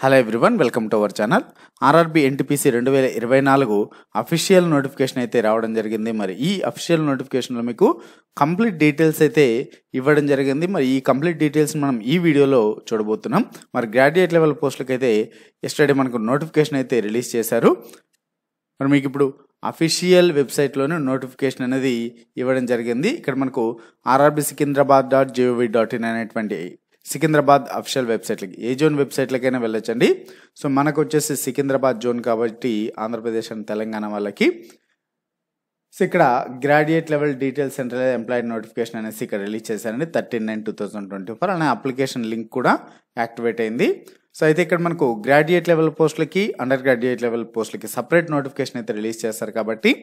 Hello everyone, welcome to our channel. RRB NTPC 2024 official notification అయితే రావడం జరిగింది. మరి ఈ అఫీషియల్ నోటిఫికేషన్లో మీకు కంప్లీట్ డీటెయిల్స్ అయితే ఇవ్వడం జరిగింది. మరి ఈ కంప్లీట్ డీటెయిల్స్ మనం ఈ వీడియోలో చూడబోతున్నాం. మరి గ్రాడ్యుయేట్ లెవెల్ పోస్టులకి అయితే ఎస్టర్డే మనకు నోటిఫికేషన్ అయితే రిలీజ్ చేశారు. మరి మీకు ఇప్పుడు అఫీషియల్ వెబ్సైట్లోనే నోటిఫికేషన్ అనేది ఇవ్వడం జరిగింది. ఇక్కడ మనకు ఆర్ఆర్బీ sikandrabad.gov.in అనేటువంటి సికింద్రాబాద్ అఫీషియల్ వెబ్సైట్లకి, ఏ జోన్ వెబ్సైట్లకైనా వెళ్ళొచ్చండి. సో మనకు వచ్చేసి సికింద్రాబాద్ జోన్ కాబట్టి ఆంధ్రప్రదేశ్ అండ్ తెలంగాణ వాళ్ళకి. సో ఇక్కడ graduate level details central employee notification అనేసి ఇక్కడ రిలీజ్ చేశారండి 13/9/2024. అలానే అప్లికేషన్ లింక్ కూడా యాక్టివేట్ అయింది. సో అయితే ఇక్కడ మనకు గ్రాడ్యుయేట్ లెవెల్ పోస్టులకి, అండర్ గ్రాడ్యుయేట్ లెవెల్ పోస్టులకి సపరేట్ నోటిఫికేషన్ అయితే రిలీజ్ చేస్తారు. కాబట్టి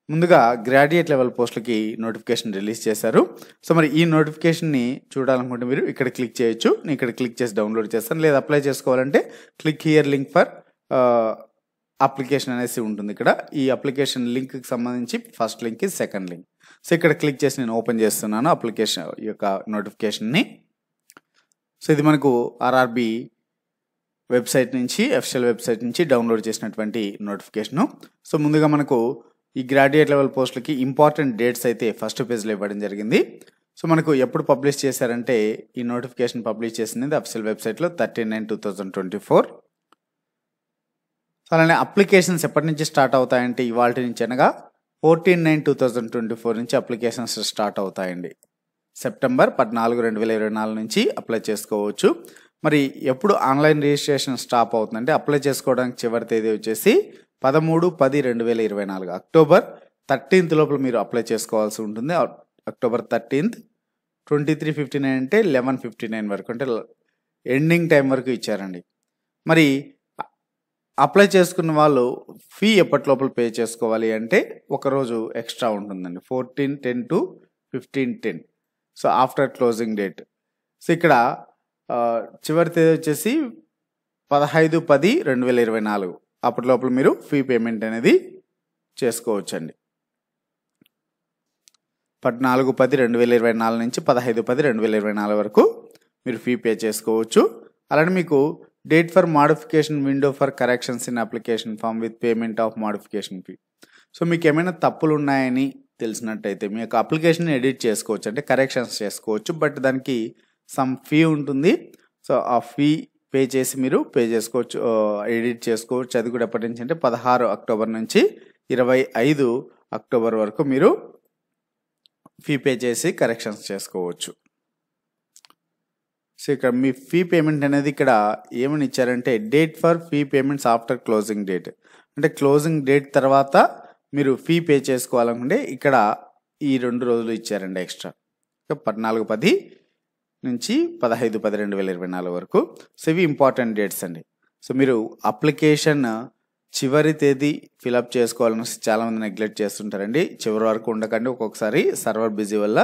ముందుగా గ్రాడ్యుయేట్ లెవెల్ పోస్టులకి నోటిఫికేషన్ రిలీజ్ చేశారు. సో మరి ఈ నోటిఫికేషన్ని చూడాలనుకుంటే మీరు ఇక్కడ క్లిక్ చేయొచ్చు. నేను ఇక్కడ క్లిక్ చేసి డౌన్లోడ్ చేస్తాను. లేదా అప్లై చేసుకోవాలంటే click here link for application అనేసి ఉంటుంది. ఇక్కడ ఈ అప్లికేషన్ లింక్కి సంబంధించి first link second link. So ఇక్కడ క్లిక్ చేసి నేను ఓపెన్ చేస్తున్నాను అప్లికేషన్ యొక్క నోటిఫికేషన్ని. సో ఇది మనకు ఆర్ఆర్బీ వెబ్సైట్ నుంచి, అఫీషియల్ వెబ్సైట్ నుంచి డౌన్లోడ్ చేసినటువంటి నోటిఫికేషను. సో ముందుగా మనకు ఈ గ్రాడ్యుయేట్ లెవెల్ పోస్టులకి ఇంపార్టెంట్ డేట్స్ అయితే ఫస్ట్ పేజ్లో ఇవ్వడం జరిగింది. సో మనకు ఎప్పుడు పబ్లిష్ చేశారంటే ఈ నోటిఫికేషన్ పబ్లిష్ చేసింది అఫీషియల్ వెబ్సైట్లో 13/9/2024. సో అలానే అప్లికేషన్స్ ఎప్పటి నుంచి స్టార్ట్ అవుతాయంటే ఇవాళ నుంచి, అనగా 14/9/2024 నుంచి అప్లికేషన్స్ స్టార్ట్ అవుతాయండి. సెప్టెంబర్ 14, 2024 నుంచి అప్లై చేసుకోవచ్చు. మరి ఎప్పుడు ఆన్లైన్ రిజిస్ట్రేషన్ స్టాప్ అవుతుందంటే అప్లై చేసుకోవడానికి చివరి తేదీ వచ్చేసి 13/10/2024 అక్టోబర్ 13th లోపల మీరు అప్లై చేసుకోవాల్సి ఉంటుంది. అక్టోబర్ 13th 23:59 అంటే 11:59 వరకు, అంటే ఎండింగ్ టైం వరకు ఇచ్చారండి. మరి అప్లై చేసుకున్న వాళ్ళు ఫీ ఎప్పటి లోపల పే చేసుకోవాలి అంటే ఒకరోజు ఎక్స్ట్రా ఉంటుందండి, 14/10 to 15/10. So after closing date. So ఇక్కడ చివరి తేదీ వచ్చేసి 15/10/2024. అప్పటి లోపల మీరు ఫీ పేమెంట్ అనేది చేసుకోవచ్చండి. 14/10/2024 నుంచి 15/10/2024 వరకు మీరు ఫీ పే చేసుకోవచ్చు. అలానే మీకు date for modification window for corrections in application form with payment of modification fee. So మీకు ఏమైనా తప్పులు ఉన్నాయని తెలిసినట్టయితే మీ యొక్క అప్లికేషన్ ఎడిట్ చేసుకోవచ్చు, అంటే కరెక్షన్స్ చేసుకోవచ్చు. బట్ దానికి సమ్ ఫీ ఉంటుంది. సో ఆ ఫీ పే చేసి మీరు పే చేసుకోవచ్చు, ఎడిట్ చేసుకోవచ్చు. అది కూడా ఎప్పటి నుంచి అంటే 16 అక్టోబర్ నుంచి 25 అక్టోబర్ వరకు మీరు ఫీ పే చేసి కరెక్షన్స్ చేసుకోవచ్చు. సో ఇక్కడ మీ ఫీ పేమెంట్ అనేది ఇక్కడ ఏమని ఇచ్చారంటే date for fee payments after closing date, అంటే క్లోజింగ్ డేట్ తర్వాత మీరు ఫీ పే చేసుకోవాలనుకుంటే ఇక్కడ ఈ 2 రోజులు ఇచ్చారండి ఎక్స్ట్రా, 14/10 నుంచి 15/10/2024 వరకు. సో ఇవి ఇంపార్టెంట్ డేట్స్ అండి. సో మీరు అప్లికేషన్ చివరి తేదీ ఫిలప్ చేసుకోవాలని చాలామంది నెగ్లెక్ట్ చేస్తుంటారండి. చివరి వరకు ఉండకండి. ఒక్కొక్కసారి సర్వర్ బిజీ వల్ల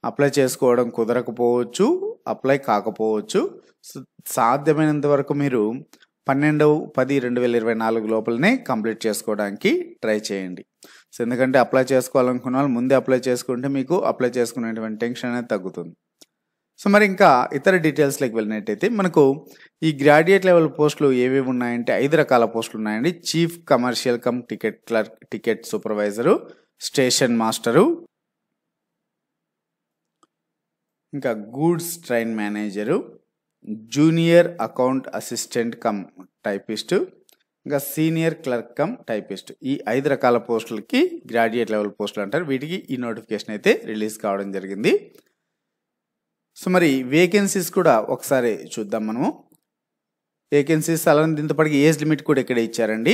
అప్లై చేసుకోవడం కుదరకపోవచ్చు, అప్లై కాకపోవచ్చు. సో సాధ్యమైనంత వరకు మీరు 12/10/2024 లోపలనే కంప్లీట్ చేసుకోవడానికి ట్రై చేయండి. సో ఎందుకంటే అప్లై చేసుకోవాలనుకున్న వాళ్ళు ముందే అప్లై చేసుకుంటే మీకు అప్లై చేసుకునేటువంటి టెన్షన్ అనేది తగ్గుతుంది. సో మరి ఇంకా ఇతర డీటెయిల్స్లోకి వెళ్ళినట్టయితే మనకు ఈ గ్రాడ్యుయేట్ లెవెల్ పోస్టులు ఏవేవి ఉన్నాయంటే 5 రకాల పోస్టులు ఉన్నాయండి. Chief commercial cum ticket clerk, ticket supervisor, station master, ఇంకా goods train manager, junior account assistant cum typist, ఇంకా సీనియర్ క్లర్క్ కమ్ టైపిస్ట్. ఈ 5 రకాల పోస్టులకి గ్రాడ్యుయేట్ లెవెల్ పోస్టులు అంటారు. వీటికి ఈ నోటిఫికేషన్ అయితే రిలీజ్ కావడం జరిగింది. సో మరి వేకెన్సీస్ కూడా ఒకసారి చూద్దాం మనము. వేకెన్సీస్ అలానే దీంతో పాటు ఏజ్ లిమిట్ కూడా ఇక్కడ ఇచ్చారండి.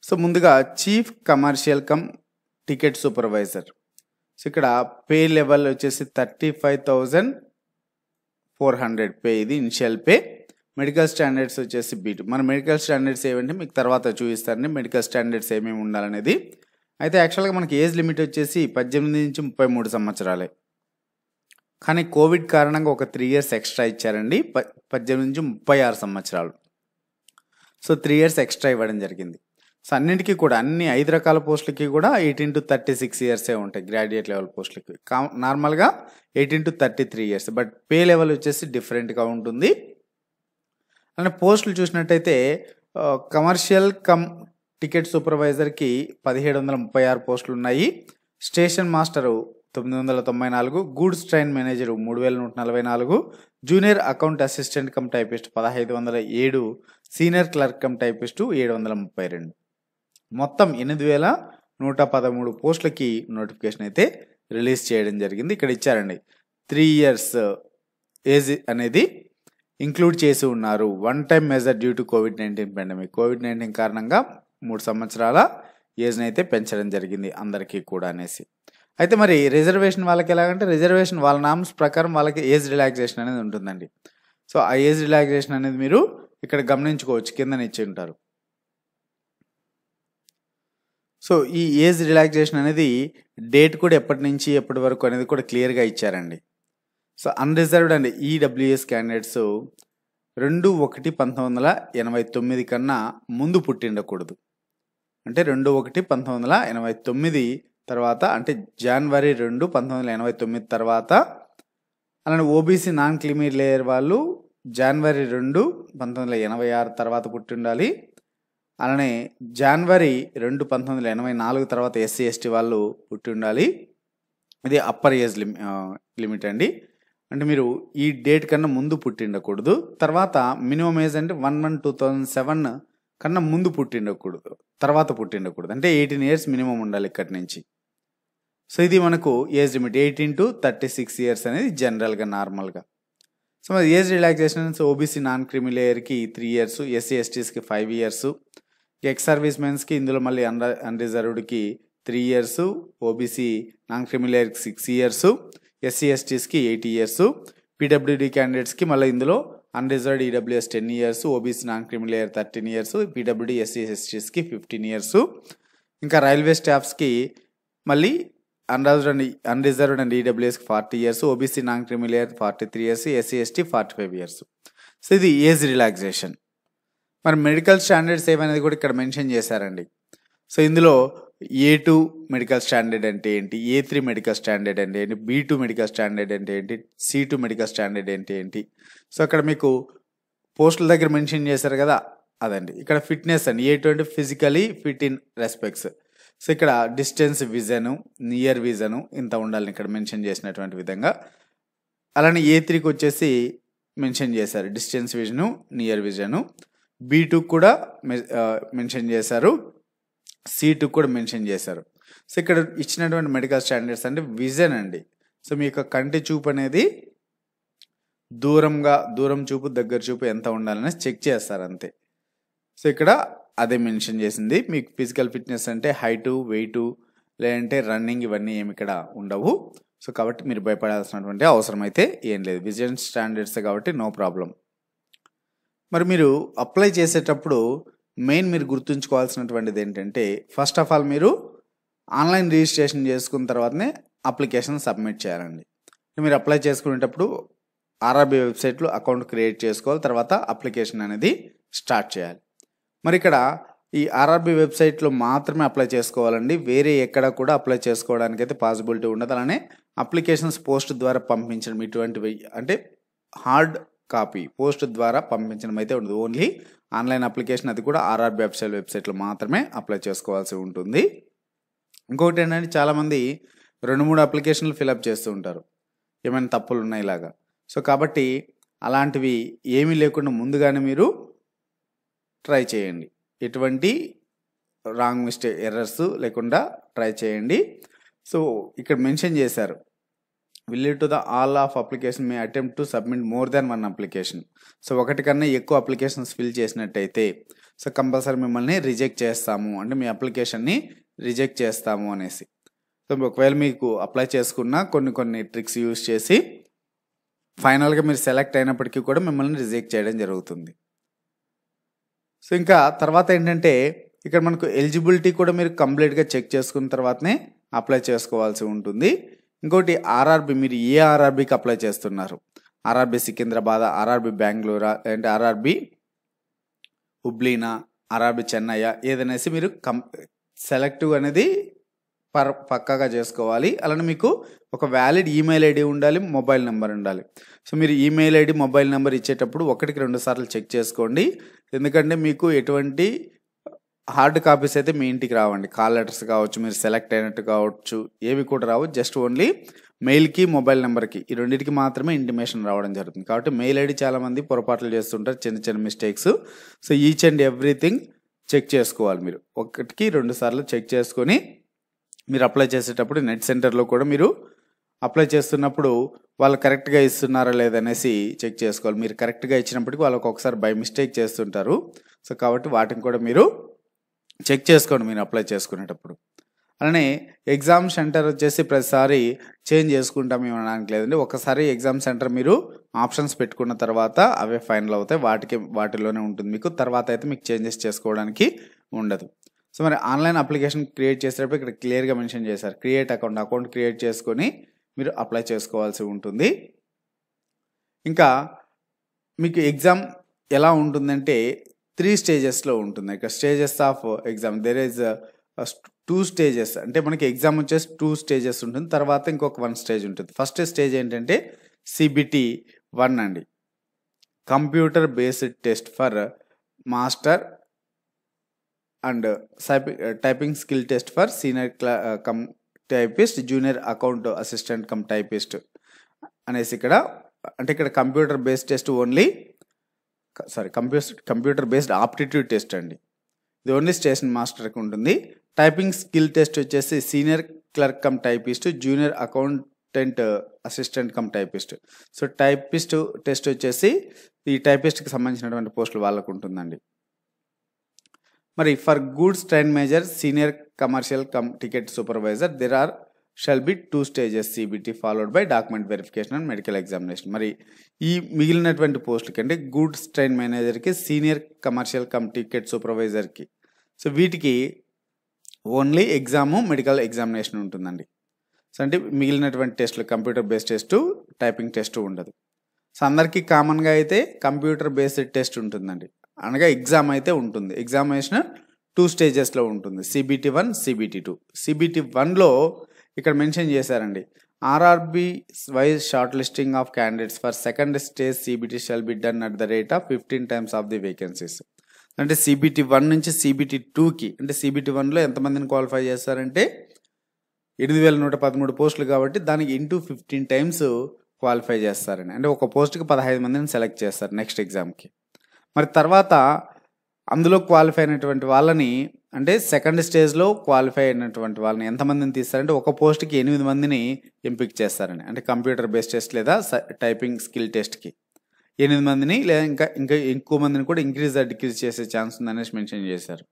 సో ముందుగా chief commercial cum ticket supervisor. So ఇక్కడ పే లెవెల్ వచ్చేసి 35,400 పే, ఇది ఇనిషియల్ పే. మెడికల్ స్టాండర్డ్స్ వచ్చేసి B2. మన మెడికల్ స్టాండర్డ్స్ ఏమంటే మీకు తర్వాత చూపిస్తారండి మెడికల్ స్టాండర్డ్స్ ఏమేమి ఉండాలనేది. అయితే యాక్చువల్గా మనకి ఏజ్ లిమిట్ వచ్చేసి 18 నుంచి 33 సంవత్సరాలే. కానీ కోవిడ్ కారణంగా ఒక 3 years ఎక్స్ట్రా ఇచ్చారండి, 18 నుంచి 36 సంవత్సరాలు. సో 3 years ఎక్స్ట్రా ఇవ్వడం జరిగింది. సో అన్నింటికి కూడా అన్ని 5 రకాల పోస్టులకి కూడా 18 to 36 years ఉంటాయి గ్రాడ్యుయేట్ లెవెల్ పోస్టులకి. నార్మల్గా 18 to 33 years, but pay level వచ్చేసి డిఫరెంట్గా ఉంటుంది. అలానే పోస్టులు చూసినట్టయితే కమర్షియల్ కమ్ టికెట్ సూపర్వైజర్కి 1736 పోస్టులు ఉన్నాయి. Station master 994, goods train manager 3144, junior account assistant cum typist 1507, senior clerk come typist 732. మొత్తం 8113 పోస్టులకి నోటిఫికేషన్ అయితే రిలీజ్ చేయడం జరిగింది. ఇక్కడ ఇచ్చారండి 3 years ఏజ్ అనేది ఇంక్లూడ్ చేసి ఉన్నారు. 1 time measure due to COVID-19 pandemic. COVID-19 కారణంగా 3 సంవత్సరాల ఏజ్ని అయితే పెంచడం జరిగింది అందరికీ కూడా అనేసి. అయితే మరి రిజర్వేషన్ వాళ్ళకి ఎలాగంటే రిజర్వేషన్ వాళ్ళ నామ్స్ ప్రకారం వాళ్ళకి ఏజ్ రిలాక్సేషన్ అనేది ఉంటుందండి. సో ఆ ఏజ్ రిలాక్సేషన్ అనేది మీరు ఇక్కడ గమనించుకోవచ్చు, కింద ఇచ్చి ఉంటారు. సో ఈ ఏజ్ రిలాక్సేషన్ అనేది డేట్ కూడా ఎప్పటి నుంచి ఎప్పటి వరకు అనేది కూడా క్లియర్గా ఇచ్చారండి. So unreserved and EWS candidates 2/1/1989 కన్నా ముందు పుట్టిండకూడదు. అంటే 2/1/1989 తర్వాత, అంటే January 2, 1989 తర్వాత. అలానే ఓబీసీ నాన్ క్రీమీ లేయర్ వాళ్ళు January 2, 1986 తర్వాత పుట్టి ఉండాలి. అలానే January 2, 1984 తర్వాత ఎస్సీ ఎస్టీ వాళ్ళు పుట్టి ఉండాలి. ఇది అప్పర్ ఏజ్ లిమిట్ అండి. అంటే మీరు ఈ డేట్ కన్నా ముందు పుట్టిండకూడదు. తర్వాత మినిమం ఏజ్ అంటే 1/1/2007 కన్నా ముందు పుట్టిండకూడదు, తర్వాత పుట్టిండకూడదు. అంటే 18 years మినిమం ఉండాలి ఇక్కడి నుంచి. సో ఇది మనకు ఏజ్ లిమిట్ 18 to 36 years అనేది జనరల్గా నార్మల్గా. సో మరి age relaxations OBC non creamy లేయర్కి 3 years, ఎస్సీ ఎస్టీస్కి 5 years, ఎక్స్ సర్వీస్ మెన్స్కి ఇందులో మళ్ళీ అన్రిజర్వ్డ్కి 3 years, ఓబీసీ నాన్ క్రీమీ లేయర్కి 6 years, ఎస్సీ ఎస్టీస్కి 8 years, పీడబ్ల్యూడీ క్యాండిడేట్స్కి మళ్ళీ ఇందులో unreserved EWS 10 years, OBC non creamy layer 13 years, PWD SC ఎస్టీస్కి 15 years. ఇంకా రైల్వే స్టాఫ్స్కి మళ్ళీ అన్రిజర్వ్డ్ అండ్ ఈడబ్ల్యూఎస్కి 40 years, OBC non creamy layer 43 years, SC ST 45 years. So ఇది ఏజ్ రిలాక్సేషన్. మరి మెడికల్ స్టాండర్డ్స్ ఏమనేది కూడా ఇక్కడ మెన్షన్ చేశారండి. సో ఇందులో A2 మెడికల్ స్టాండర్డ్ అంటే ఏంటి, A3 మెడికల్ స్టాండర్డ్ అంటే ఏంటి, B2 మెడికల్ స్టాండర్డ్ అంటే ఏంటి, C2 మెడికల్ స్టాండర్డ్ అంటే ఏంటి. సో అక్కడ మీకు పోస్టుల దగ్గర మెన్షన్ చేశారు కదా, అదండి. ఇక్కడ ఫిట్నెస్ అండి, A2 అంటే physically fit in respects. So ఇక్కడ డిస్టెన్స్ విజను, నియర్ విజను ఇంత ఉండాలని ఇక్కడ మెన్షన్ చేసినటువంటి విధంగా. అలానే A3కి వచ్చేసి మెన్షన్ చేశారు distance vision, near vision. B2 కూడా మెన్షన్ చేశారు, C2 కూడా మెన్షన్ చేశారు. సో ఇక్కడ ఇచ్చినటువంటి మెడికల్ స్టాండర్డ్స్ అంటే విజన్ అండి. సో మీ యొక్క కంటి చూపు అనేది దూరం చూపు దగ్గర చూపు ఎంత ఉండాలని చెక్ చేస్తారు అంతే. సో ఇక్కడ అదే మెన్షన్ చేసింది. మీకు ఫిజికల్ ఫిట్నెస్ అంటే హైటు, వెయిటు, లేదంటే రన్నింగ్ ఇవన్నీ ఏమి ఇక్కడ ఉండవు. సో కాబట్టి మీరు భయపడాల్సినటువంటి అవసరం అయితే ఏం లేదు, విజన్ స్టాండర్డ్స్ కాబట్టి నో ప్రాబ్లం. మరి మీరు అప్లై చేసేటప్పుడు మెయిన్ మీరు గుర్తుంచుకోవాల్సినటువంటిది ఏంటంటే, ఫస్ట్ ఆఫ్ ఆల్ మీరు ఆన్లైన్ రిజిస్ట్రేషన్ చేసుకున్న తర్వాతనే అప్లికేషన్ సబ్మిట్ చేయాలండి. మీరు అప్లై చేసుకునేటప్పుడు ఆర్ఆర్బీ వెబ్సైట్లో అకౌంట్ క్రియేట్ చేసుకోవాలి, తర్వాత అప్లికేషన్ అనేది స్టార్ట్ చేయాలి. మరి ఇక్కడ ఈ ఆర్ఆర్బీ వెబ్సైట్లో మాత్రమే అప్లై చేసుకోవాలండి, వేరే ఎక్కడ కూడా అప్లై చేసుకోవడానికి అయితే పాసిబిలిటీ ఉండదు. అలానే అప్లికేషన్స్ పోస్ట్ ద్వారా పంపించడం ఇటువంటివి అంటే హార్డ్ కాపీ పోస్ట్ ద్వారా పంపించడం అయితే ఉండదు. ఓన్లీ ఆన్లైన్ అప్లికేషన్, అది కూడా ఆర్ఆర్బీ అఫీషియల్ వెబ్సైట్లో మాత్రమే అప్లై చేసుకోవాల్సి ఉంటుంది. ఇంకొకటి ఏంటంటే చాలామంది 2-3 అప్లికేషన్లు ఫిలప్ చేస్తూ ఉంటారు, ఏమైనా తప్పులు ఉన్నాయి ఇలాగా. సో కాబట్టి అలాంటివి ఏమీ లేకుండా ముందుగానే మీరు ట్రై చేయండి, ఎటువంటి రాంగ్ మిస్టేక్ ఎర్రర్స్ లేకుండా ట్రై చేయండి. సో ఇక్కడ మెన్షన్ చేశారు, will to the all of application may attempt to submit more than one application. So ఒకటి కన్నా ఎక్కువ అప్లికేషన్స్ ఫిల్ చేసినట్టయితే సో కంపల్సరీ మిమ్మల్ని రిజెక్ట్ చేస్తాము, అంటే మీ అప్లికేషన్ని రిజెక్ట్ చేస్తాము అనేసి. సో ఒకవేళ మీకు అప్లై చేసుకున్న కొన్ని ట్రిక్స్ యూజ్ చేసి ఫైనల్గా మీరు సెలెక్ట్ అయినప్పటికీ కూడా మిమ్మల్ని రిజెక్ట్ చేయడం జరుగుతుంది. సో ఇంకా తర్వాత ఏంటంటే ఇక్కడ మనకు ఎలిజిబిలిటీ కూడా మీరు కంప్లీట్గా చెక్ చేసుకున్న తర్వాతనే అప్లై చేసుకోవాల్సి ఉంటుంది. ఇంకోటి ఆర్ఆర్బి, మీరు ఏ ఆర్ఆర్బికి అప్లై చేస్తున్నారు, ఆర్ఆర్బి సికింద్రాబాద్, ఆర్ఆర్బి బెంగళూరు, అంటే ఆర్ఆర్బి హుబ్లీనా, ఆర్ఆర్బి చెన్నయ్య, ఏదనేసి మీరు సెలెక్టివ్ అనేది పక్కాగా చేసుకోవాలి. అలానే మీకు ఒక వ్యాలిడ్ ఈమెయిల్ ఐడి ఉండాలి, మొబైల్ నెంబర్ ఉండాలి. సో మీరు ఈమెయిల్ ఐడి, మొబైల్ నెంబర్ ఇచ్చేటప్పుడు 1కి 2 సార్లు చెక్ చేసుకోండి. ఎందుకంటే మీకు ఎటువంటి హార్డ్ కాపీస్ అయితే మీ ఇంటికి రావండి. కాల్ లెటర్స్ కావచ్చు, మీరు సెలెక్ట్ అయినట్టు కావచ్చు, ఏవి కూడా రావు. జస్ట్ ఓన్లీ మెయిల్కి, మొబైల్ నెంబర్కి, ఈ రెండింటికి మాత్రమే ఇంటిమేషన్ రావడం జరుగుతుంది. కాబట్టి మెయిల్ ఐడి చాలామంది పొరపాట్లు చేస్తుంటారు, చిన్న చిన్న mistakes. So each and everything check చేసుకోవాలి. మీరు 1కి 2 సార్లు చెక్ చేసుకొని మీరు అప్లై చేసేటప్పుడు నెట్ సెంటర్లో కూడా మీరు అప్లై చేస్తున్నప్పుడు వాళ్ళు కరెక్ట్గా ఇస్తున్నారా లేదనేసి చెక్ చేసుకోవాలి. మీరు కరెక్ట్గా ఇచ్చినప్పటికీ వాళ్ళకి ఒకసారి బై మిస్టేక్ చేస్తుంటారు. సో కాబట్టి వాటిని కూడా మీరు చెక్ చేసుకోండి మీరు అప్లై చేసుకునేటప్పుడు. అలానే ఎగ్జామ్ సెంటర్ వచ్చేసి ప్రతిసారి చేంజ్ చేసుకుంటాం ఇవ్వడానికి లేదండి. ఒకసారి ఎగ్జామ్ సెంటర్ మీరు ఆప్షన్స్ పెట్టుకున్న తర్వాత అవే ఫైనల్ అవుతాయి, వాటిలోనే ఉంటుంది. మీకు తర్వాత అయితే మీకు చేంజెస్ చేసుకోవడానికి ఉండదు. సో మరి ఆన్లైన్ అప్లికేషన్ క్రియేట్ చేసేటప్పుడు ఇక్కడ క్లియర్గా మెన్షన్ చేశారు, క్రియేట్ అకౌంట్ క్రియేట్ చేసుకొని మీరు అప్లై చేసుకోవాల్సి ఉంటుంది. ఇంకా మీకు ఎగ్జామ్ ఎలా ఉంటుందంటే 3 స్టేజెస్లో ఉంటుంది. ఇక్కడ stages of exam there is 2 stages. అంటే మనకి ఎగ్జామ్ వచ్చేసి 2 స్టేజెస్ ఉంటుంది, తర్వాత ఇంకొక 1 స్టేజ్ ఉంటుంది. ఫస్ట్ స్టేజ్ ఏంటంటే CBT 1 అండి, computer based test for master and typing skill test for senior cum typist, junior account assistant cum typist అనేసి ఇక్కడ. అంటే ఇక్కడ computer based test only computer based aptitude test అండి, ఇది ఓన్లీ స్టేషన్ మాస్టర్కి ఉంటుంది. టైపింగ్ స్కిల్ టెస్ట్ వచ్చేసి senior clerk cum typist, junior accountant assistant cum typist. So typist test వచ్చేసి ఈ టైపిస్ట్కి సంబంధించినటువంటి పోస్టులు వాళ్ళకు ఉంటుందండి. మరి for goods train major, senior commercial cum ticket supervisor there shall be 2 stages CBT followed by document verification and medical examination. మరి ఈ మిగిలినటువంటి పోస్టులకి అంటే గూడ్స్ ట్రైన్ మేనేజర్కి, సీనియర్ కమర్షియల్ కమ్ టికెట్ సూపర్వైజర్కి, సో వీటికి ఓన్లీ ఎగ్జాము, మెడికల్ ఎగ్జామినేషన్ ఉంటుందండి. So అంటే మిగిలినటువంటి టెస్టులు computer based test, typing test ఉండదు. సో అందరికీ కామన్గా అయితే కంప్యూటర్ బేస్డ్ టెస్ట్ ఉంటుందండి, అనగా ఎగ్జామ్ అయితే ఉంటుంది. ఎగ్జామినేషన్ 2 స్టేజెస్లో ఉంటుంది, CBT 1, CBT 2. CBT 1లో ఇక్కడ మెన్షన్ చేశారండి, RRB wise short listing of candidates for second stage CBT shall be done at the rate of 15 times of the vacancies. అంటే CBT 1 నుంచి CBT 2కి, అంటే CBT 1లో ఎంతమందిని క్వాలిఫై చేస్తారంటే 8113 పోస్టులు కాబట్టి దానికి ఇంటూ 15 times క్వాలిఫై చేస్తారండి. అంటే ఒక పోస్ట్కి 15 మందిని సెలెక్ట్ చేస్తారు నెక్స్ట్ ఎగ్జామ్కి. మరి తర్వాత అందులో క్వాలిఫై అయినటువంటి వాళ్ళని, అంటే సెకండ్ స్టేజ్లో క్వాలిఫై అయినటువంటి వాళ్ళని ఎంతమందిని తీస్తారంటే ఒక పోస్ట్కి 8 మందిని ఎంపిక చేస్తారని. అంటే కంప్యూటర్ బేస్డ్ టెస్ట్ లేదా టైపింగ్ స్కిల్ టెస్ట్కి 8 మందిని, లేదా ఇంకా ఎక్కువ మందిని కూడా ఇంక్రీజ్ డిక్రీజ్ చేసే ఛాన్స్ ఉందనేసి మెన్షన్ చేశారు.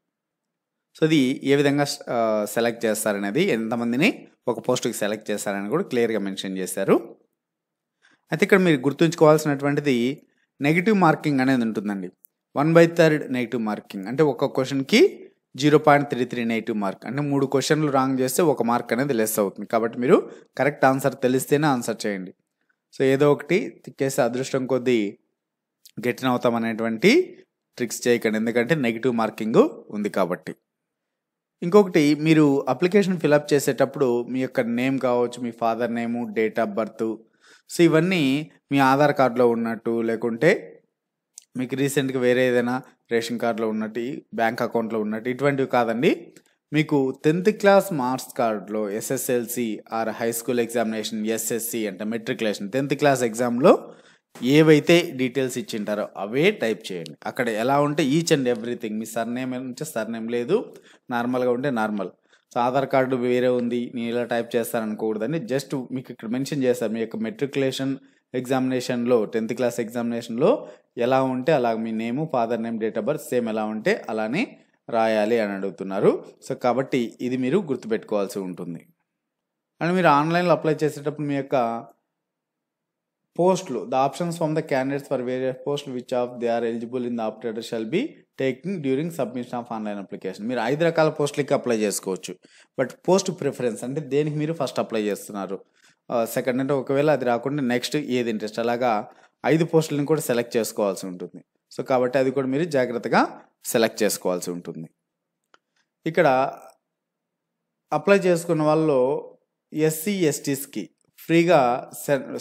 సో అది ఏ విధంగా సెలెక్ట్ చేస్తారనేది, ఎంతమందిని ఒక పోస్ట్కి సెలెక్ట్ చేస్తారని కూడా క్లియర్గా మెన్షన్ చేశారు. అయితే ఇక్కడ మీరు గుర్తుంచుకోవాల్సినటువంటిది నెగిటివ్ మార్కింగ్ అనేది ఉంటుందండి. 1/3 నెగిటివ్ మార్కింగ్, అంటే ఒక క్వశ్చన్కి 0.33 నెగిటివ్ మార్క్. అంటే 3 క్వశ్చన్లు రాంగ్ చేస్తే 1 మార్క్ అనేది లెస్ అవుతుంది. కాబట్టి మీరు కరెక్ట్ ఆన్సర్ తెలిస్తేనే ఆన్సర్ చేయండి. సో ఏదో ఒకటి తిక్కేసి అదృష్టం కొద్దీ గెట్టిన అవుతాం అనేటువంటి ట్రిక్స్ చేయకండి, ఎందుకంటే నెగిటివ్ మార్కింగ్ ఉంది కాబట్టి. ఇంకొకటి, మీరు అప్లికేషన్ ఫిలప్ చేసేటప్పుడు మీ యొక్క నేమ్ కావచ్చు, మీ father name, date of birth, so ఇవన్నీ మీ ఆధార్ కార్డులో ఉన్నట్టు, లేకుంటే మీకు రీసెంట్గా వేరే ఏదైనా రేషన్ కార్డులో ఉన్నట్టు, బ్యాంక్ అకౌంట్లో ఉన్నట్టు ఇటువంటివి కాదండి. మీకు 10th క్లాస్ మార్క్స్ కార్డులో SSLC or high school examination, SSC అంటే మెట్రికులేషన్ 10th క్లాస్ ఎగ్జామ్లో ఏవైతే డీటెయిల్స్ ఇచ్చింటారో అవే టైప్ చేయండి. అక్కడ ఎలా ఉంటే each and everything, me surname ఉంటే సర్నేమ్, లేదు నార్మల్గా ఉంటే నార్మల్. సో ఆధార్ కార్డు వేరే ఉంది, నేను ఇలా టైప్ చేస్తాననుకోకూడదని జస్ట్ మీకు ఇక్కడ మెన్షన్ చేస్తారు. మీ యొక్క మెట్రికులేషన్ ఎగ్జామినేషన్లో 10th క్లాస్ ఎగ్జామినేషన్లో ఎలా ఉంటే అలా మీ name, father name, date of birth same ఎలా ఉంటే అలానే రాయాలి అని అడుగుతున్నారు. సో కాబట్టి ఇది మీరు గుర్తుపెట్టుకోవాల్సి ఉంటుంది. అండ్ మీరు ఆన్లైన్లో అప్లై చేసేటప్పుడు మీ యొక్క పోస్టులు, the options from the candidates for various post which of they are eligible in the ఆప్టేటర్ shall be taking during submission of online application. మీరు 5 రకాల పోస్టులకి అప్లై చేసుకోవచ్చు. బట్ పోస్ట్ ప్రిఫరెన్స్ అంటే దేనికి మీరు ఫస్ట్ అప్లై చేస్తున్నారు, సెకండ్ అంటే ఒకవేళ అది రాకుండా నెక్స్ట్ ఏది ఇంట్రెస్ట్, అలాగా 5 పోస్టులను కూడా సెలెక్ట్ చేసుకోవాల్సి ఉంటుంది. సో కాబట్టి అది కూడా మీరు జాగ్రత్తగా సెలెక్ట్ చేసుకోవాల్సి ఉంటుంది. ఇక్కడ అప్లై చేసుకున్న వాళ్ళు ఎస్సీ ఎస్టీస్కి ఫ్రీగా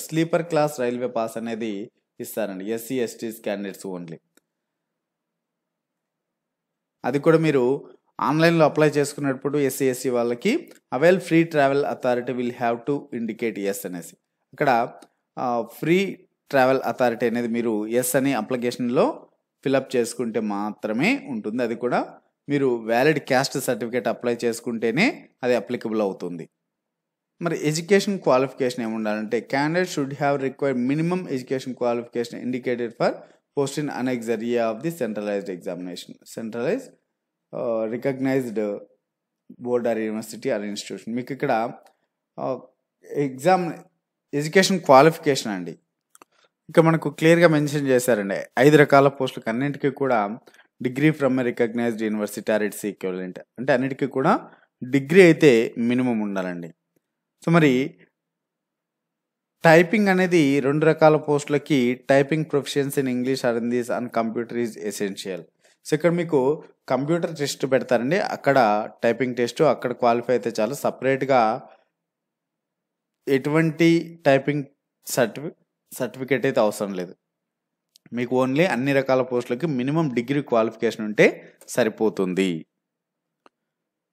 స్లీపర్ క్లాస్ రైల్వే పాస్ అనేది ఇస్తారండి. SC STs candidates only. అది కూడా మీరు ఆన్లైన్లో అప్లై చేసుకున్నప్పుడు ఎస్సీ ఎస్సీ వాళ్ళకి avail free travel authority will have to indicate yes అనేసి, ఇక్కడ ఫ్రీ ట్రావెల్ అథారిటీ అనేది మీరు ఎస్ అని అప్లికేషన్లో ఫిలప్ చేసుకుంటే మాత్రమే ఉంటుంది. అది కూడా మీరు వ్యాలిడ్ క్యాస్ట్ సర్టిఫికేట్ అప్లై చేసుకుంటేనే అది అప్లికబుల్ అవుతుంది. మరి ఎడ్యుకేషన్ క్వాలిఫికేషన్ ఏమి ఉండాలంటే candidate should have required minimum education qualification indicated for post in annex area of the centralized examination, centralized recognized board or university or institution. మీకు ఇక్కడ education qualification అండి, ఇక మనకు క్లియర్గా మెన్షన్ చేశారండి. 5 రకాల పోస్టులకు అన్నింటికీ కూడా degree from recognized university or its equivalent, అంటే అన్నిటికీ కూడా డిగ్రీ అయితే మినిమం ఉండాలండి. సో మరి టైపింగ్ అనేది 2 రకాల పోస్టులకి typing proficiency in English are in this and computer is essential. So ఇక్కడ మీకు కంప్యూటర్ టెస్ట్ పెడతారండి, అక్కడ టైపింగ్ టెస్ట్, అక్కడ క్వాలిఫై అయితే చాలు. సపరేట్గా ఎటువంటి టైపింగ్ సర్టిఫికేట్ అయితే అవసరం లేదు. మీకు ఓన్లీ అన్ని రకాల పోస్టులకి మినిమం డిగ్రీ క్వాలిఫికేషన్ ఉంటే సరిపోతుంది.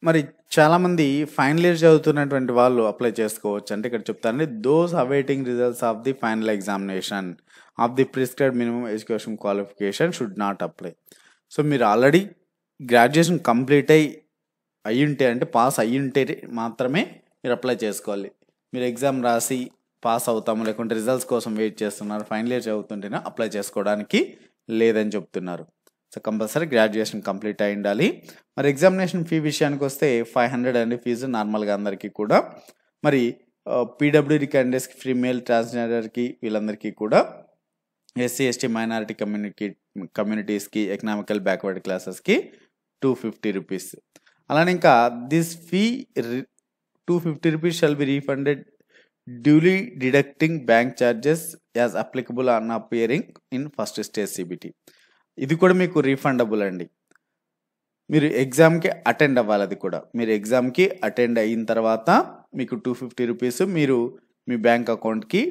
మరి చాలామంది ఫైనల్ ఇయర్ చదువుతున్నటువంటి వాళ్ళు అప్లై చేసుకోవచ్చు. అంటే ఇక్కడ చెప్తారండి, those awaiting results of the final examination of the prescribed minimum education qualification should not apply. So మీరు ఆల్రెడీ గ్రాడ్యుయేషన్ కంప్లీట్ అయ్యి ఉంటే, అంటే పాస్ అయ్యి ఉంటే మాత్రమే మీరు అప్లై చేసుకోవాలి. మీరు ఎగ్జామ్ రాసి పాస్ అవుతాము, లేకుంటే రిజల్ట్స్ కోసం వెయిట్ చేస్తున్నారు, ఫైనల్ ఇయర్ చదువుతుంటేనే అప్లై చేసుకోవడానికి లేదని చెప్తున్నారు. సో కంపల్సరీ గ్రాడ్యుయేషన్ కంప్లీట్ అయి ఉండాలి. మరి ఎగ్జామినేషన్ ఫీ విషయానికి వస్తే 500 అండి ఫీజు నార్మల్గా అందరికీ కూడా. మరి పీడబ్ల్యూడి క్యాండిడేట్స్కి, ఫీమేల్ ట్రాన్స్జెండర్కి, వీళ్ళందరికీ కూడా, ఎస్సీ ఎస్టీ మైనారిటీ కమ్యూనిటీస్కి, ఎకనామికల్ బ్యాక్వర్డ్ క్లాసెస్కి 250 రూపీస్. అలానే ఇంకా this fee 250 rupees shall be refunded duly deducting bank charges as applicable on appearing in first stage CBT. ఇది కూడా మీకు రీఫండబుల్ అండి. మీరు ఎగ్జామ్కి అటెండ్ అవ్వాలి. అది కూడా మీరు ఎగ్జామ్కి అటెండ్ అయిన తర్వాత మీకు 250 రూపీస్ మీరు మీ బ్యాంక్ అకౌంట్కి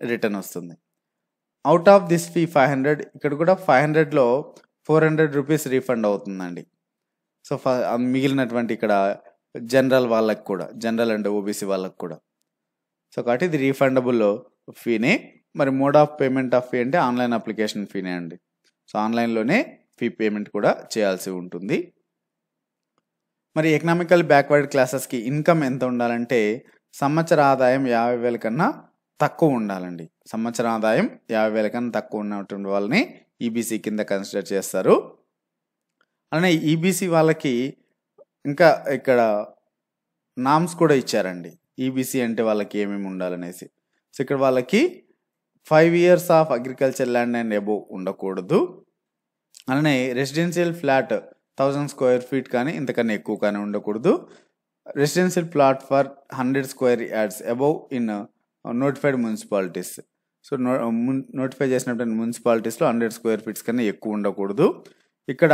రిటర్న్ వస్తుంది. అవుట్ ఆఫ్ దిస్ ఫీ 500, ఇక్కడ కూడా 500లో 400 రూపీస్ రీఫండ్ అవుతుందండి. సో మిగిలినటువంటి ఇక్కడ జనరల్ వాళ్ళకి కూడా, జనరల్ అండ్ ఓబీసీ వాళ్ళకి కూడా. సో కాబట్టి ఇది రీఫండబుల్ ఫీనే. మరి mode of payment of fee అంటే ఆన్లైన్ అప్లికేషన్ ఫీనే అండి. సో ఆన్లైన్లోనే ఫీ పేమెంట్ కూడా చేయాల్సి ఉంటుంది. మరి ఎకనామికల్ బ్యాక్వర్డ్ క్లాసెస్కి ఇన్కమ్ ఎంత ఉండాలంటే సంవత్సర ఆదాయం 50,000 కన్నా తక్కువ ఉండాలండి. సంవత్సర ఆదాయం 50,000 కన్నా తక్కువ ఉన్నటువంటి వాళ్ళని ఈబీసీ కింద కన్సిడర్ చేస్తారు. అలానే ఈబీసీ వాళ్ళకి ఇంకా ఇక్కడ నామ్స్ కూడా ఇచ్చారండి. ఈబీసీ అంటే వాళ్ళకి ఏమేమి ఉండాలనేసి. సో ఇక్కడ వాళ్ళకి 5 years of agriculture land and above ఉండకూడదు. అలానే రెసిడెన్షియల్ ఫ్లాట్ 1000 స్క్వేర్ ఫీట్ కానీ ఇంతకన్నా ఎక్కువ కానీ ఉండకూడదు. Residential plot for 100 square yards above in notified municipalities. So notify చేసినటువంటి మున్సిపాలిటీస్లో 100 స్క్వేర్ ఫీట్స్ కన్నా ఎక్కువ ఉండకూడదు. ఇక్కడ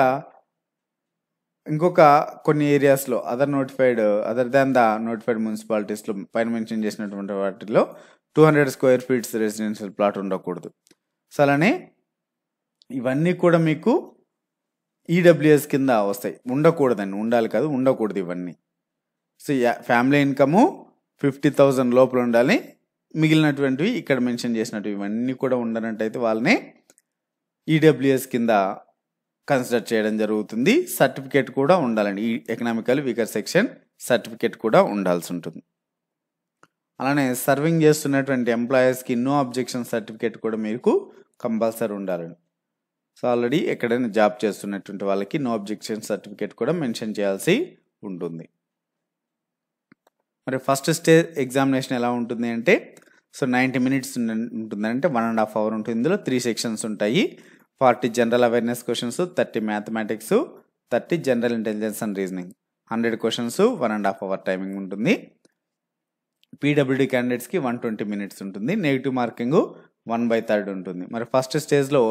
ఇంకొక కొన్ని ఏరియాస్లో అదర్ దాన్ ద నోటిఫైడ్ మున్సిపాలిటీస్లో పైన మెన్షన్ చేసినటువంటి వాటిలో 200 స్క్వేర్ ఫీట్స్ రెసిడెన్షియల్ ప్లాట్ ఉండకూడదు. సో అలానే ఇవన్నీ కూడా మీకు ఈడబ్ల్యూఎస్ కింద వస్తాయి. ఉండకూడదండి, ఉండాలి కాదు, ఉండకూడదు ఇవన్నీ. సో ఫ్యామిలీ ఇన్కము 50,000 లోపల ఉండాలి. మిగిలినటువంటివి ఇక్కడ మెన్షన్ చేసినట్టు ఇవన్నీ కూడా ఉండనట్టయితే వాళ్ళని ఈడబ్ల్యూఎస్ కింద కన్సిడర్ చేయడం జరుగుతుంది. సర్టిఫికేట్ కూడా ఉండాలండి. ఈ ఎకనామికల్ వీకర్ సెక్షన్ సర్టిఫికేట్ కూడా ఉండాల్సి ఉంటుంది. అలానే సర్వింగ్ చేస్తున్నటువంటి ఎంప్లాయీస్కి నో అబ్జెక్షన్ సర్టిఫికేట్ కూడా మీకు కంపల్సరీ ఉండాలండి. సో ఆల్రెడీ ఎక్కడైనా జాబ్ చేస్తున్నటువంటి వాళ్ళకి నో అబ్జెక్షన్ సర్టిఫికేట్ కూడా మెన్షన్ చేయాల్సి ఉంటుంది. మరి ఫస్ట్ స్టేజ్ ఎగ్జామినేషన్ ఎలా ఉంటుంది అంటే, సో 90 minutes ఉంటుందంటే 1.5 hours ఉంటుంది. ఇందులో 3 sections ఉంటాయి. 40 general awareness questions, 30 mathematics, 30 general intelligence and reasoning. 100 questions, 1.5 hours timing ఉంటుంది. పీడబ్ల్యూడి క్యాండిడేట్స్కి 120 minutes ఉంటుంది. నెగిటివ్ మార్కింగ్ 1/3 ఉంటుంది. మరి ఫస్ట్ స్టేజ్లో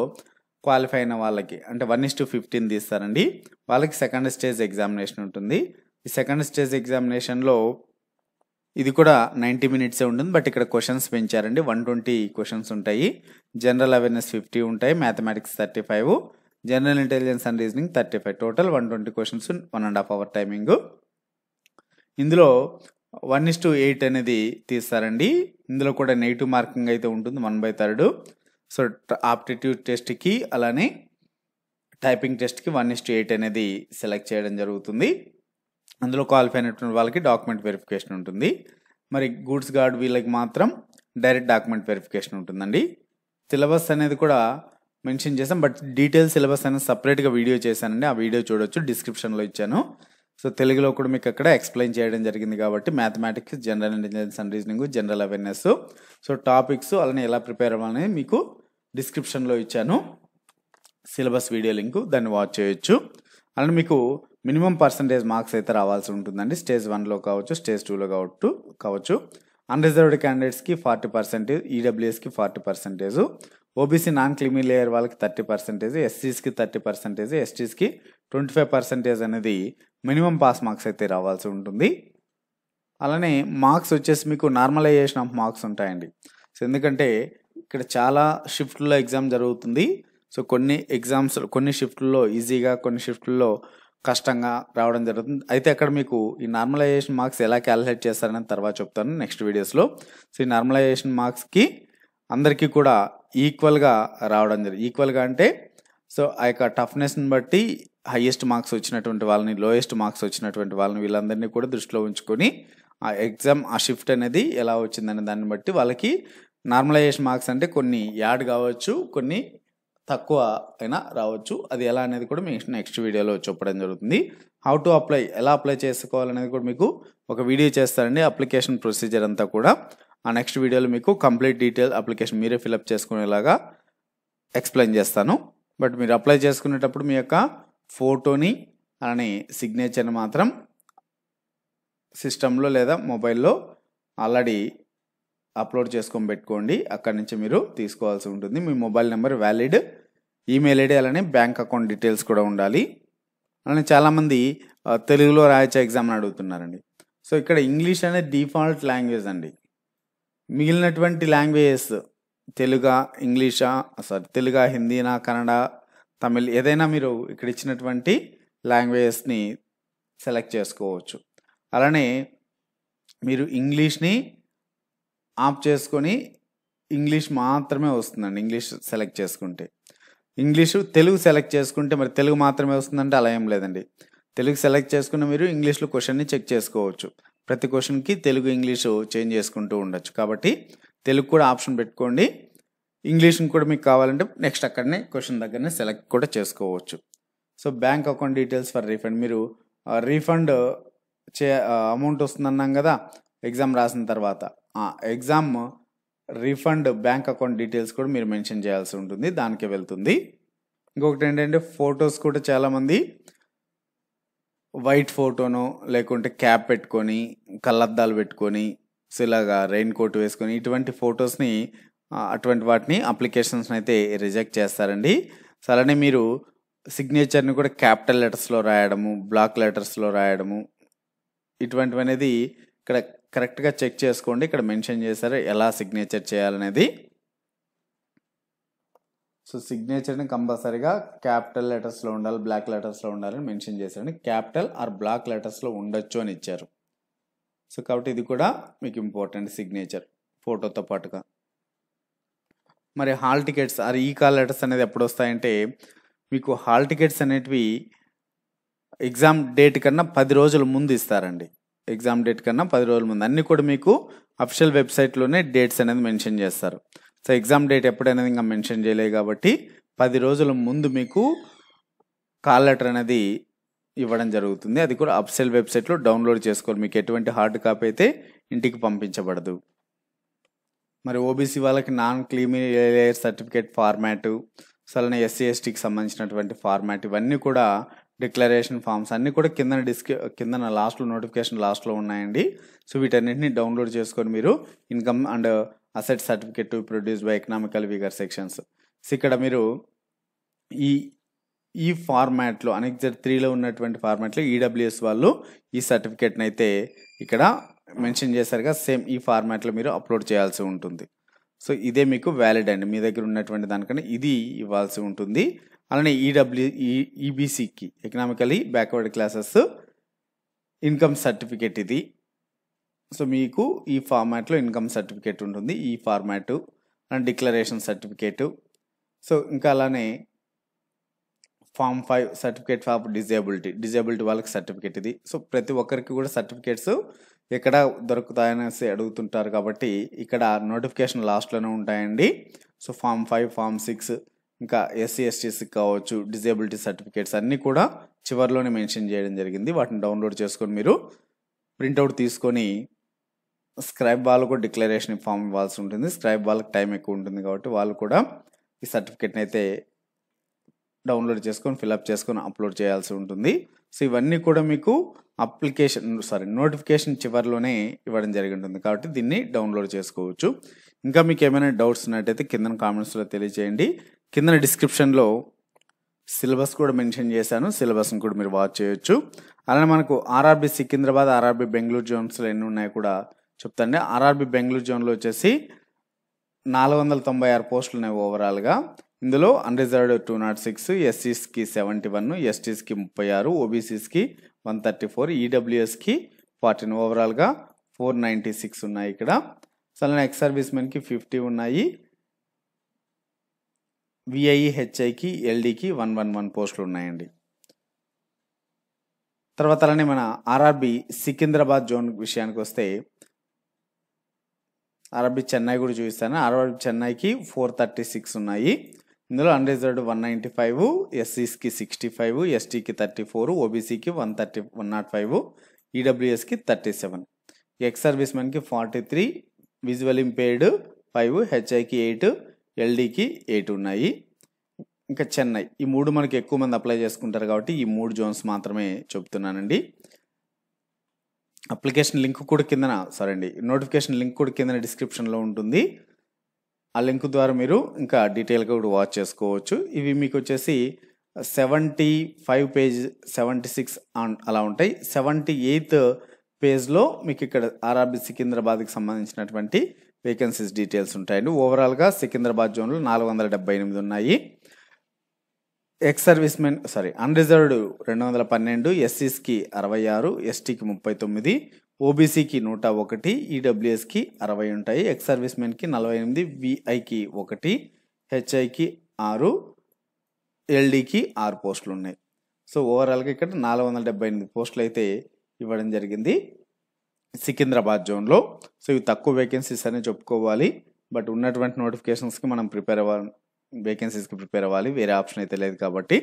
క్వాలిఫై అయిన వాళ్ళకి అంటే 1:15 తీస్తారండి. వాళ్ళకి సెకండ్ స్టేజ్ ఎగ్జామినేషన్ ఉంటుంది. ఈ సెకండ్ స్టేజ్ ఎగ్జామినేషన్లో ఇది కూడా 90 మినిట్సే ఉంటుంది. బట్ ఇక్కడ క్వశ్చన్స్ పెంచారండి. 120 క్వశ్చన్స్ ఉంటాయి. జనరల్ అవేర్నెస్ 50 ఉంటాయి. Mathematics 35, general intelligence and reasoning 35. Total 120 questions, 1.5 hour timing. ఇందులో 1:8 అనేది తీస్తారండి. ఇందులో కూడా నెగిటివ్ మార్కింగ్ అయితే ఉంటుంది 1/3. సో ఆప్టిట్యూడ్ టెస్ట్కి అలానే టైపింగ్ టెస్ట్కి 1:8 అనేది సెలెక్ట్ చేయడం జరుగుతుంది. అందులో క్వాలిఫై అయినటువంటి వాళ్ళకి డాక్యుమెంట్ వెరిఫికేషన్ ఉంటుంది. మరి గూడ్స్ గార్డ్ వీళ్ళకి మాత్రం డైరెక్ట్ డాక్యుమెంట్ వెరిఫికేషన్ ఉంటుందండి. సిలబస్ అనేది కూడా మెన్షన్ చేసాం, బట్ డీటెయిల్ సిలబస్ అనేది సపరేట్గా వీడియో చేశానండి. ఆ వీడియో చూడొచ్చు, డిస్క్రిప్షన్లో ఇచ్చాను. సో తెలుగులో కూడా మీకు అక్కడ ఎక్స్ప్లెయిన్ చేయడం జరిగింది కాబట్టి mathematics, general intelligence and reasoning, general awareness, so topics అలానే ఎలా ప్రిపేర్ అవ్వాలని మీకు డిస్క్రిప్షన్లో ఇచ్చాను సిలబస్ వీడియో లింక్, దాన్ని వాచ్ చేయొచ్చు. అలానే మీకు మినిమం పర్సంటేజ్ మార్క్స్ అయితే రావాల్సి ఉంటుందండి. స్టేజ్ 1లో కావచ్చు, స్టేజ్ 2లో కావచ్చు. అన్రిజర్వ్డ్ క్యాండిడేట్స్కి 40%, ఈడబ్ల్యూఎస్కి 40%, ఓబీసీ నాన్ క్లీమీ లేయర్ వాళ్ళకి 30%, ఎస్సీస్కి 30%, ఎస్టీస్కి 25% అనేది మినిమం పాస్ మార్క్స్ అయితే రావాల్సి ఉంటుంది. అలానే మార్క్స్ వచ్చేసి మీకు నార్మలైజేషన్ ఆఫ్ మార్క్స్ ఉంటాయండి. సో ఎందుకంటే ఇక్కడ చాలా షిఫ్ట్లో ఎగ్జామ్ జరుగుతుంది. సో కొన్ని షిఫ్ట్లో ఈజీగా, కొన్ని షిఫ్ట్లో కష్టంగా రావడం జరుగుతుంది. అయితే అక్కడ మీకు ఈ నార్మలైజేషన్ మార్క్స్ ఎలా క్యాలిక్యులేట్ చేస్తారని తర్వాత చెప్తాను నెక్స్ట్ వీడియోస్లో. సో ఈ నార్మలైజేషన్ మార్క్స్కి అందరికీ కూడా ఈక్వల్గా రావడం జరిగింది. ఈక్వల్గా అంటే సో ఆ యొక్క టఫ్నెస్ని బట్టి హైయెస్ట్ మార్క్స్ వచ్చినటువంటి వాళ్ళని, లోయెస్ట్ మార్క్స్ వచ్చినటువంటి వాళ్ళని, వీళ్ళందరినీ కూడా దృష్టిలో ఉంచుకొని ఆ ఎగ్జామ్, ఆ షిఫ్ట్ అనేది ఎలా వచ్చిందనే దాన్ని బట్టి వాళ్ళకి నార్మలైజేషన్ మార్క్స్ అంటే కొన్ని యాడ్ కావచ్చు, కొన్ని తక్కువ అయినా రావచ్చు. అది ఎలా అనేది కూడా మీకు నెక్స్ట్ వీడియోలో చెప్పడం జరుగుతుంది. హౌ టు అప్లై, ఎలా అప్లై చేసుకోవాలనేది కూడా మీకు ఒక వీడియో చేస్తారండి. అప్లికేషన్ ప్రొసీజర్ అంతా కూడా ఆ నెక్స్ట్ వీడియోలో మీకు కంప్లీట్ డీటెయిల్ అప్లికేషన్ మీరే ఫిలప్ చేసుకునేలాగా ఎక్స్ప్లెయిన్ చేస్తాను. బట్ మీరు అప్లై చేసుకునేటప్పుడు మీ యొక్క ఫోటోని అలానే సిగ్నేచర్ని మాత్రం సిస్టంలో లేదా మొబైల్లో ఆల్రెడీ అప్లోడ్ చేసుకొని పెట్టుకోండి. అక్కడి నుంచి మీరు తీసుకోవాల్సి ఉంటుంది. మీ mobile number valid, email ID అలానే బ్యాంక్ అకౌంట్ డీటెయిల్స్ కూడా ఉండాలి. అలానే చాలామంది తెలుగులో రాయొచ్చా ఎగ్జామ్ అని అడుగుతున్నారండి. సో ఇక్కడ ఇంగ్లీష్ అనేది డిఫాల్ట్ లాంగ్వేజ్ అండి. మిగిలినటువంటి లాంగ్వేజెస్ తెలుగా, ఇంగ్లీషా, తెలుగా, హిందీనా, కన్నడ, తమిళ్, ఏదైనా మీరు ఇక్కడ ఇచ్చినటువంటి లాంగ్వేజెస్ని సెలెక్ట్ చేసుకోవచ్చు. అలానే మీరు ఇంగ్లీష్ని ఆఫ్ చేసుకొని ఇంగ్లీష్ మాత్రమే వస్తుందండి. ఇంగ్లీష్ సెలెక్ట్ చేసుకుంటే, తెలుగు సెలెక్ట్ చేసుకుంటే మరి తెలుగు మాత్రమే వస్తుందంటే అలా ఏం లేదండి. తెలుగు సెలెక్ట్ చేసుకున్న మీరు ఇంగ్లీష్లో క్వశ్చన్ని చెక్ చేసుకోవచ్చు. ప్రతి క్వశ్చన్కి తెలుగు, ఇంగ్లీషు చేంజ్ చేసుకుంటూ ఉండొచ్చు. కాబట్టి తెలుగు కూడా ఆప్షన్ పెట్టుకోండి. ఇంగ్లీష్ని కూడా మీకు కావాలంటే నెక్స్ట్ అక్కడనే క్వశ్చన్ దగ్గరనే సెలెక్ట్ కూడా చేసుకోవచ్చు. So bank account details for refund, మీరు రీఫండ్ అమౌంట్ వస్తుందన్నాం కదా ఎగ్జామ్ రాసిన తర్వాత, exam refund bank account details కూడా మీరు మెన్షన్ చేయాల్సి ఉంటుంది, దానికే వెళ్తుంది. ఇంకొకటి ఏంటంటే ఫొటోస్ కూడా చాలామంది వైట్ ఫోటోను లేకుంటే క్యాప్ పెట్టుకొని, కళ్ళద్దాలు పెట్టుకొని, సో ఇలాగా రెయిన్ కోట్ వేసుకొని ఇటువంటి ఫొటోస్ని, అటువంటి వాటిని అప్లికేషన్స్ని అయితే రిజెక్ట్ చేస్తారండి. సో అలానే మీరు సిగ్నేచర్ని కూడా క్యాపిటల్ లెటర్స్లో రాయడము, బ్లాక్ లెటర్స్లో రాయడము, ఇటువంటివి అనేది ఇక్కడ కరెక్ట్గా చెక్ చేసుకోండి. ఇక్కడ మెన్షన్ చేశారు ఎలా సిగ్నేచర్ చేయాలనేది. సో సిగ్నేచర్ని కంపల్సరీగా క్యాపిటల్ లెటర్స్లో ఉండాలి, బ్లాక్ లెటర్స్లో ఉండాలని మెన్షన్ చేశారండి. క్యాపిటల్ ఆర్ బ్లాక్ లెటర్స్లో ఉండొచ్చు అని ఇచ్చారు. సో కాబట్టి ఇది కూడా మీకు ఇంపార్టెంట్, సిగ్నేచర్ ఫోటోతో పాటుగా. మరి హాల్ టికెట్స్ ఆర్ ఈ కాల్ లెటర్స్ అనేది ఎప్పుడు వస్తాయంటే, మీకు హాల్ టికెట్స్ అనేటివి ఎగ్జామ్ డేట్ కన్నా 10 రోజుల ముందు ఇస్తారండి. ఎగ్జామ్ డేట్ కన్నా 10 రోజుల ముందు అన్నీ కూడా మీకు అఫిషియల్ వెబ్సైట్లోనే డేట్స్ అనేది మెన్షన్ చేస్తారు. సో ఎగ్జామ్ డేట్ ఎప్పుడనేది ఇంకా మెన్షన్ చేయలేదు కాబట్టి 10 రోజుల ముందు మీకు కాల్ లెటర్ అనేది ఇవ్వడం జరుగుతుంది. అది కూడా అఫిషియల్ వెబ్సైట్లో డౌన్లోడ్ చేసుకోవాలి. మీకు ఎటువంటి హార్డ్ కాపీ అయితే ఇంటికి పంపించబడదు. మరి ఓబీసీ వాళ్ళకి non creamy layer certificate format, so అలానే ఎస్సీ ఎస్టీకి సంబంధించినటువంటి ఫార్మాట్, ఇవన్నీ కూడా డిక్లరేషన్ ఫామ్స్ అన్నీ కూడా కింద లాస్ట్లో నోటిఫికేషన్ లాస్ట్లో ఉన్నాయండి. సో వీటన్నింటినీ డౌన్లోడ్ చేసుకొని మీరు income and asset certificate to produce by economical weaker sections. So ఇక్కడ మీరు ఈ ఫార్మాట్లో అనెక్సర్ 3లో ఉన్నటువంటి ఫార్మాట్లో ఈడబ్ల్యూఎస్ వాళ్ళు ఈ సర్టిఫికేట్ని అయితే ఇక్కడ మెన్షన్ చేశారుగా, సేమ్ ఈ ఫార్మాట్లో మీరు అప్లోడ్ చేయాల్సి ఉంటుంది. సో ఇదే మీకు వ్యాలిడ్ అండి, మీ దగ్గర ఉన్నటువంటి దానికన్నా ఇది ఇవ్వాల్సి ఉంటుంది. అలానే ఈబీసీకి economically backward classes income certificate ఇది. సో మీకు ఈ ఫార్మాట్లో ఇన్కమ్ సర్టిఫికేట్ ఉంటుంది, ఈ format and declaration certificate. So ఇంకా అలానే ఫామ్ 5 సర్టిఫికేట్ ఫార్ డిజేబిలిటీ వాళ్ళకి సర్టిఫికేట్ ఇది. సో ప్రతి ఒక్కరికి కూడా సర్టిఫికేట్స్ ఎక్కడ దొరుకుతాయనేసి అడుగుతుంటారు కాబట్టి ఇక్కడ నోటిఫికేషన్ లాస్ట్లోనే ఉంటాయండి. సో ఫామ్ 5, ఫామ్ 6 ఇంకా ఎస్సీ ఎస్టీస్కి కావచ్చు డిజేబిలిటీ సర్టిఫికేట్స్ అన్నీ కూడా చివరిలోనే మెన్షన్ చేయడం జరిగింది. వాటిని డౌన్లోడ్ చేసుకొని మీరు ప్రింట్అవుట్ తీసుకొని స్క్రైబ్ వాళ్ళు కూడా డిక్లరేషన్ ఫామ్ ఇవ్వాల్సి ఉంటుంది. స్క్రైబ్ వాళ్ళకి టైం ఎక్కువ ఉంటుంది కాబట్టి వాళ్ళు కూడా ఈ సర్టిఫికేట్ని అయితే డౌన్లోడ్ చేసుకొని ఫిల్అప్ చేసుకొని అప్లోడ్ చేయాల్సి ఉంటుంది. సో ఇవన్నీ కూడా మీకు నోటిఫికేషన్ చివరిలోనే ఇవ్వడం జరిగి ఉంటుంది కాబట్టి దీన్ని డౌన్లోడ్ చేసుకోవచ్చు. ఇంకా మీకు ఏమైనా డౌట్స్ ఉన్నట్టయితే కింద కామెంట్స్లో తెలియజేయండి. కింద డిస్క్రిప్షన్లో సిలబస్ కూడా మెన్షన్ చేశాను, సిలబస్ని కూడా మీరు వాచ్ చేయొచ్చు. అలానే మనకు ఆర్ఆర్బి సికింద్రాబాద్, ఆర్ఆర్బి బెంగళూరు జోన్స్లో ఎన్ని ఉన్నాయో కూడా చెప్తాండి. ఆర్ఆర్బి బెంగళూరు జోన్లో వచ్చేసి 496 పోస్టులు ఉన్నాయి ఓవరాల్గా. ఇందులో అన్రిజర్వ్డ్ 206, ఎస్సీస్కి 71, ఎస్టీస్కి 36, ఓబీసీస్కి 134, ఈడబ్ల్యూఎస్కి 14, ఓవరాల్గా 496 ఉన్నాయి ఇక్కడ. సో అలానే ఎక్స్ సర్వీస్మెన్కి 50 ఉన్నాయి, విఐ, హెచ్ఐకి, ఎల్డీకి 111 పోస్టులు ఉన్నాయండి. తర్వాత అలానే మన ఆర్ఆర్బి సికింద్రాబాద్ జోన్ విషయానికి వస్తే ఆర్ఆర్బి చెన్నై కూడా చూపిస్తాను. ఆర్ఆర్బి చెన్నైకి 436 ఉన్నాయి. ఇందులో అన్రిజర్వ్డ్ 195, ఎస్సీస్కి 65, ఎస్టీకి 34, ఓబీసీకి 105, ఈడబ్ల్యూఎస్కి 37, ఎక్స్ సర్వీస్మెన్కి 43, విజువల్ ఇంపేర్డ్ 5, హెచ్ఐకి 8, ఎల్డీకి 8 ఉన్నాయి. ఇంకా చెన్నై, ఈ 3 మనకి ఎక్కువ మంది అప్లై చేసుకుంటారు కాబట్టి ఈ 3 జోన్స్ మాత్రమే చెప్తున్నానండి. అప్లికేషన్ లింక్ కూడా నోటిఫికేషన్ లింక్ కూడా కింద డిస్క్రిప్షన్లో ఉంటుంది. ఆ లింక్ ద్వారా మీరు ఇంకా డీటెయిల్గా కూడా వాచ్ చేసుకోవచ్చు. ఇవి మీకు వచ్చేసి 75 పేజ్, 76 అలా ఉంటాయి. 78th పేజ్లో మీకు ఇక్కడ ఆర్ఆర్బి సికింద్రాబాద్కి సంబంధించినటువంటి వేకెన్సీస్ డీటెయిల్స్ ఉంటాయండి. ఓవరాల్గా సికింద్రాబాద్ జోన్లో 478 ఉన్నాయి. ఎక్స్ సర్వీస్మెన్ అన్రిజర్వ్డ్ 212, ఎస్సీస్కి 66, ఎస్టీకి 39, ఓబీసీకి 101, ఈడబ్ల్యూఎస్కి 60 ఉంటాయి. ఎక్స్ సర్వీస్మెన్కి 48, విఐకి 1, హెచ్ఐకి 6, ఎల్డీకి 6 పోస్టులు ఉన్నాయి. సో ఓవరాల్గా ఇక్కడ 478 పోస్టులు అయితే ఇవ్వడం జరిగింది సికింద్రాబాద్ జోన్లో. సో ఇవి తక్కువ వేకెన్సీస్ అని చెప్పుకోవాలి, బట్ ఉన్నటువంటి నోటిఫికేషన్స్కి మనం వేకెన్సీస్కి ప్రిపేర్ అవ్వాలి, వేరే ఆప్షన్ అయితే లేదు కాబట్టి.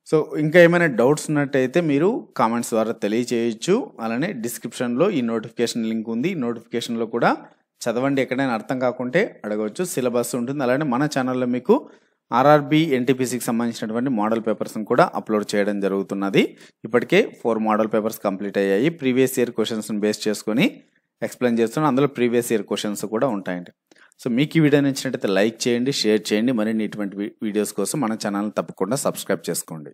సో ఇంకా ఏమైనా డౌట్స్ ఉన్నట్టయితే మీరు కామెంట్స్ ద్వారా తెలియచేయచ్చు. అలానే డిస్క్రిప్షన్లో ఈ నోటిఫికేషన్ లింక్ ఉంది, ఈ నోటిఫికేషన్లో కూడా చదవండి, ఎక్కడైనా అర్థం కాకుంటే అడగవచ్చు. సిలబస్ ఉంటుంది. అలానే మన ఛానల్లో మీకు ఆర్ఆర్బి ఎన్టీపీసీకి సంబంధించినటువంటి మోడల్ పేపర్స్ని కూడా అప్లోడ్ చేయడం జరుగుతున్నది. ఇప్పటికే 4 మోడల్ పేపర్స్ కంప్లీట్ అయ్యాయి. ప్రీవియస్ ఇయర్ క్వశ్చన్స్ని బేస్ చేసుకొని ఎక్స్ప్లెయిన్ చేస్తున్నాను. అందులో ప్రీవియస్ ఇయర్ క్వశ్చన్స్ కూడా ఉంటాయండి. సో మీకు ఈ వీడియో నచ్చినట్టయితే లైక్ చేయండి, షేర్ చేయండి. మరిన్ని ఇటువంటి వీడియోస్ కోసం మన ఛానల్ని తప్పకుండా సబ్స్క్రైబ్ చేసుకోండి.